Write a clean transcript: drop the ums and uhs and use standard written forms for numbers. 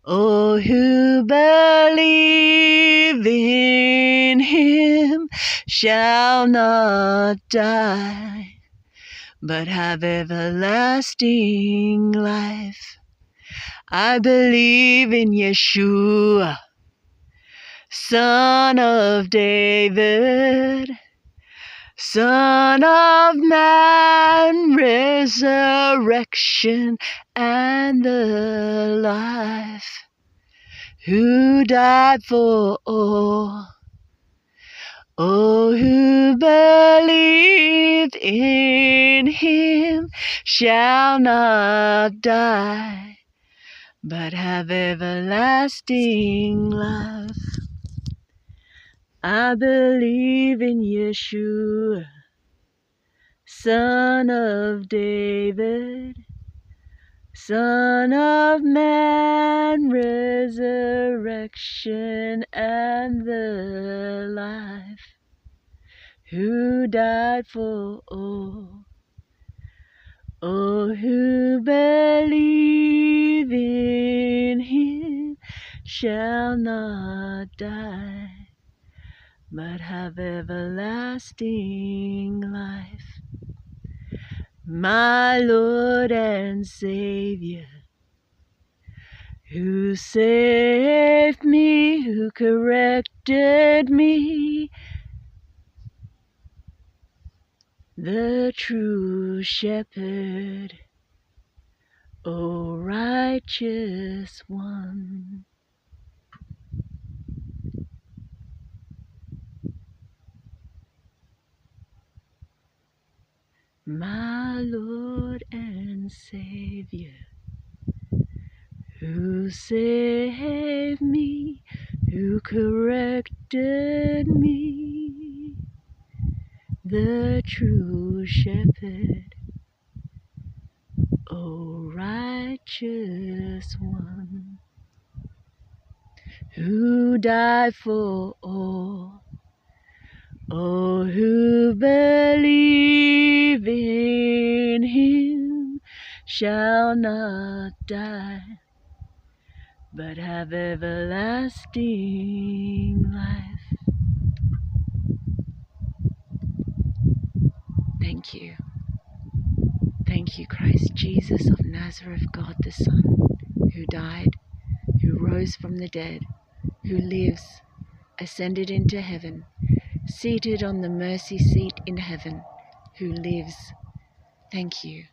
Oh, who believe in him shall not die, but have everlasting life. I believe in Yeshua, Son of David, Son of Man, resurrection and the life, who died for all. Oh, who believed in him shall not die, but have everlasting life. I believe in Yeshua, Son of David, Son of Man, resurrection and the life, who died for all. Oh, who believe in him shall not die, but have everlasting life. My Lord and Savior, who saved me, who corrected me, the true shepherd, O righteous one. My Lord and Savior, who saved me, who corrected me, the true shepherd, O righteous one, who died for all. Oh, who believe in him shall not die, but have everlasting life. Thank you. Thank you, Christ Jesus of Nazareth, God the Son, who died, who rose from the dead, who lives, ascended into heaven, seated on the mercy seat in heaven, who lives. Thank you.